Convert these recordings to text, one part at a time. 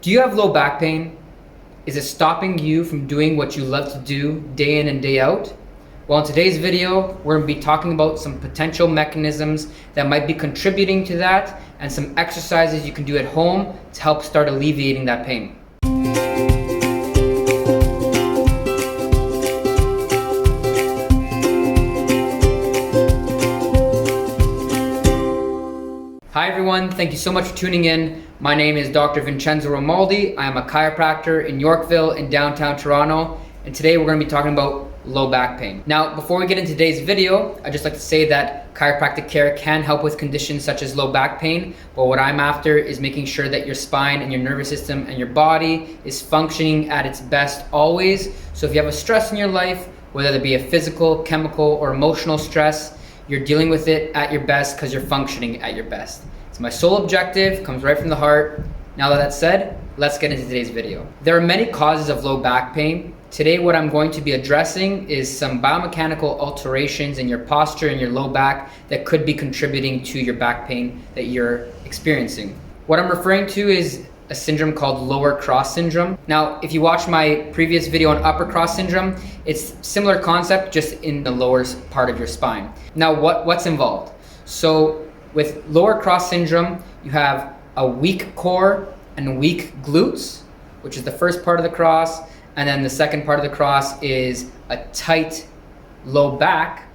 Do you have low back pain? Is it stopping you from doing what you love to do day in and day out? Well, in today's video, we're going to be talking about some potential mechanisms that might be contributing to that and some exercises you can do at home to help start alleviating that pain. Hi everyone, thank you so much for tuning in. My name is Dr. Vincenzo Romualdi. I am a chiropractor in Yorkville in downtown Toronto, and today we're going to be talking about low back pain. Now, before we get into today's video, I'd just like to say that chiropractic care can help with conditions such as low back pain, but what I'm after is making sure that your spine and your nervous system and your body is functioning at its best always. So if you have a stress in your life, whether it be a physical, chemical, or emotional stress, you're dealing with it at your best because you're functioning at your best. It's my sole objective, comes right from the heart. Now that that's said, let's get into today's video. There are many causes of low back pain. Today what I'm going to be addressing is some biomechanical alterations in your posture and your low back that could be contributing to your back pain that you're experiencing. What I'm referring to is a syndrome called lower cross syndrome. Now, if you watch my previous video on upper cross syndrome, it's similar concept, just in the lower part of your spine. Now, what's involved? So with lower cross syndrome, you have a weak core and weak glutes, which is the first part of the cross, and then the second part of the cross is a tight low back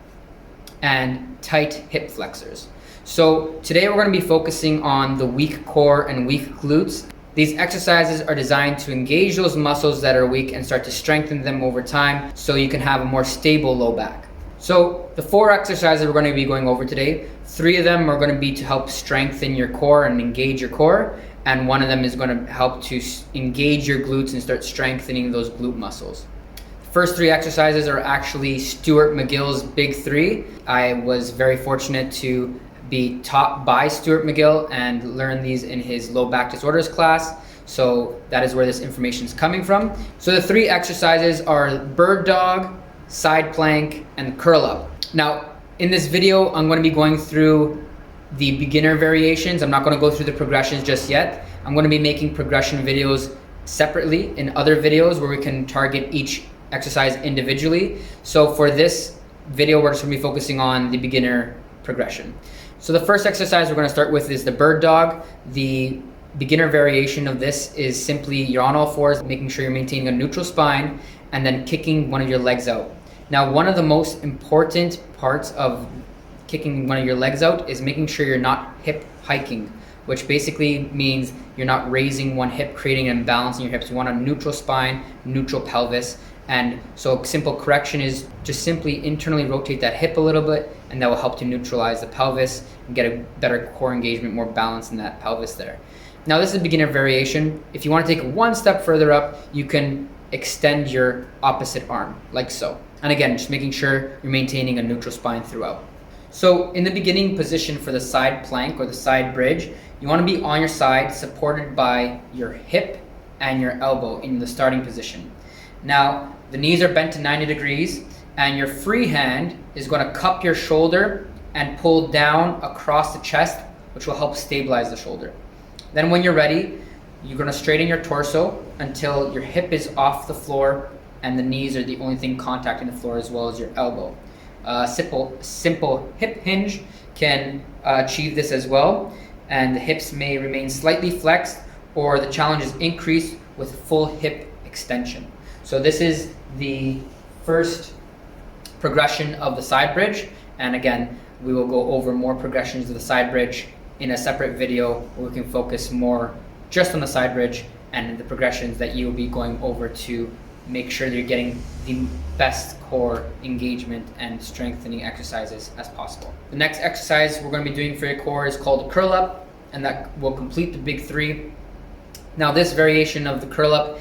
and tight hip flexors. So today we're going to be focusing on the weak core and weak glutes. These exercises are designed to engage those muscles that are weak and start to strengthen them over time so you can have a more stable low back. So the 4 exercises we're going to be going over today, 3 of them are going to be to help strengthen your core and engage your core, and 1 of them is going to help to engage your glutes and start strengthening those glute muscles. The first 3 exercises are actually Stuart McGill's Big 3. I was very fortunate to be taught by Stuart McGill and learn these in his low back disorders class. So that is where this information is coming from. So the 3 exercises are bird dog, side plank, and curl up. Now, in this video, I'm going to be going through the beginner variations. I'm not going to go through the progressions just yet. I'm going to be making progression videos separately in other videos where we can target each exercise individually. So for this video, we're just going to be focusing on the beginner progression. So the first exercise we're going to start with is the bird dog. The beginner variation of this is simply you're on all fours, making sure you're maintaining a neutral spine, and then kicking one of your legs out. Now, one of the most important parts of kicking one of your legs out is making sure you're not hip hiking, which basically means you're not raising one hip, creating an imbalance in your hips. You want a neutral spine, neutral pelvis. And so simple correction is just simply internally rotate that hip a little bit, and that will help to neutralize the pelvis and get a better core engagement, more balance in that pelvis there. Now, this is a beginner variation. If you want to take it one step further up, you can extend your opposite arm like so. And again, just making sure you're maintaining a neutral spine throughout. So in the beginning position for the side plank or the side bridge, you want to be on your side, supported by your hip and your elbow in the starting position. Now, the knees are bent to 90 degrees, and your free hand is going to cup your shoulder and pull down across the chest, which will help stabilize the shoulder. Then when you're ready, you're going to straighten your torso until your hip is off the floor and the knees are the only thing contacting the floor, as well as your elbow. Simple hip hinge can achieve this as well, and the hips may remain slightly flexed, or the challenge is increased with full hip extension. So this is the first progression of the side bridge, and again, we will go over more progressions of the side bridge in a separate video where we can focus more just on the side bridge and the progressions that you will be going over to make sure that you're getting the best core engagement and strengthening exercises as possible. The next exercise we're going to be doing for your core is called curl up, and that will complete the big 3. Now, this variation of the curl up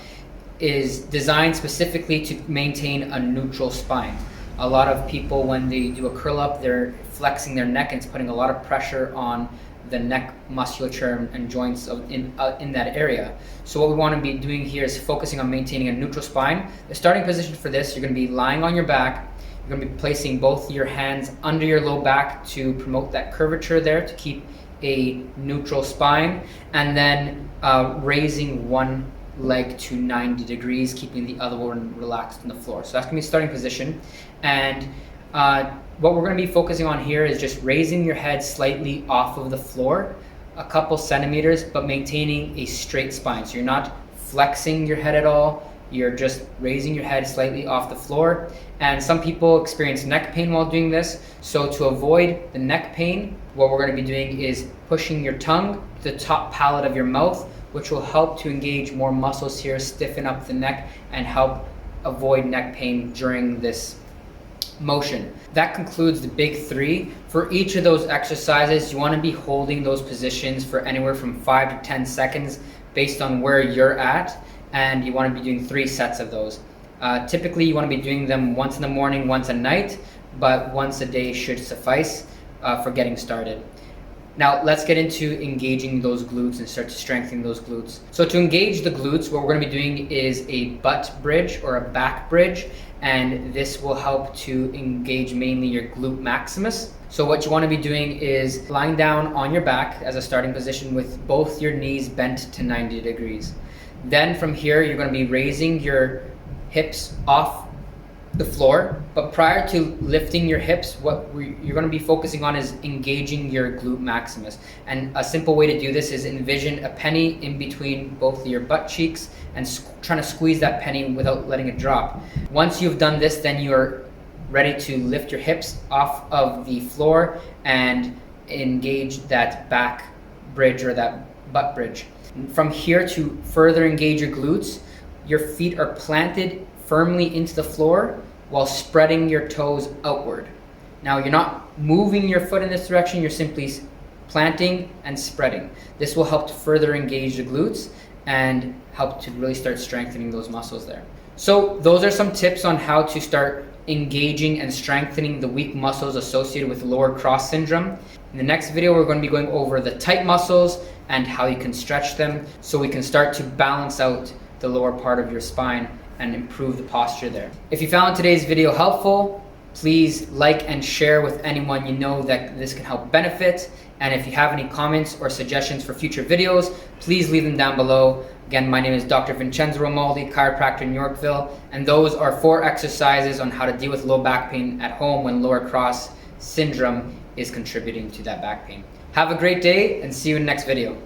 is designed specifically to maintain a neutral spine. A lot of people, when they do a curl up, they're flexing their neck, and it's putting a lot of pressure on the neck musculature and joints in that area. So what we want to be doing here is focusing on maintaining a neutral spine. The starting position for this, you're going to be lying on your back. You're going to be placing both your hands under your low back to promote that curvature there, to keep a neutral spine, and then raising one leg to 90 degrees, keeping the other one relaxed on the floor. So that's gonna be starting position. And what we're gonna be focusing on here is just raising your head slightly off of the floor, a couple centimeters, but maintaining a straight spine. So you're not flexing your head at all, you're just raising your head slightly off the floor. And some people experience neck pain while doing this. So to avoid the neck pain, what we're gonna be doing is pushing your tongue to the top palate of your mouth, which will help to engage more muscles here, stiffen up the neck, and help avoid neck pain during this motion. That concludes the big three. For each of those exercises, you want to be holding those positions for anywhere from 5 to 10 seconds based on where you're at, and you want to be doing 3 sets of those. Typically, you want to be doing them once in the morning, once at night, but once a day should suffice for getting started. Now let's get into engaging those glutes and start to strengthen those glutes. So to engage the glutes, what we're going to be doing is a butt bridge or a back bridge, and this will help to engage mainly your glute maximus. So what you want to be doing is lying down on your back as a starting position with both your knees bent to 90 degrees. Then from here, you're going to be raising your hips off the floor, but prior to lifting your hips, you're going to be focusing on is engaging your glute maximus. And a simple way to do this is envision a penny in between both of your butt cheeks and trying to squeeze that penny without letting it drop. Once you've done this, then you're ready to lift your hips off of the floor and engage that back bridge or that butt bridge. From here, to further engage your glutes, your feet are planted firmly into the floor while spreading your toes outward. Now you're not moving your foot in this direction, you're simply planting and spreading. This will help to further engage the glutes and help to really start strengthening those muscles there. So those are some tips on how to start engaging and strengthening the weak muscles associated with lower cross syndrome. In the next video, we're going to be going over the tight muscles and how you can stretch them so we can start to balance out the lower part of your spine and improve the posture there. If you found today's video helpful, please like and share with anyone you know that this can help benefit. And if you have any comments or suggestions for future videos, please leave them down below. Again, my name is Dr. Vincenzo Romualdi, chiropractor in Yorkville, and those are 4 exercises on how to deal with low back pain at home when lower cross syndrome is contributing to that back pain. Have a great day and see you in the next video.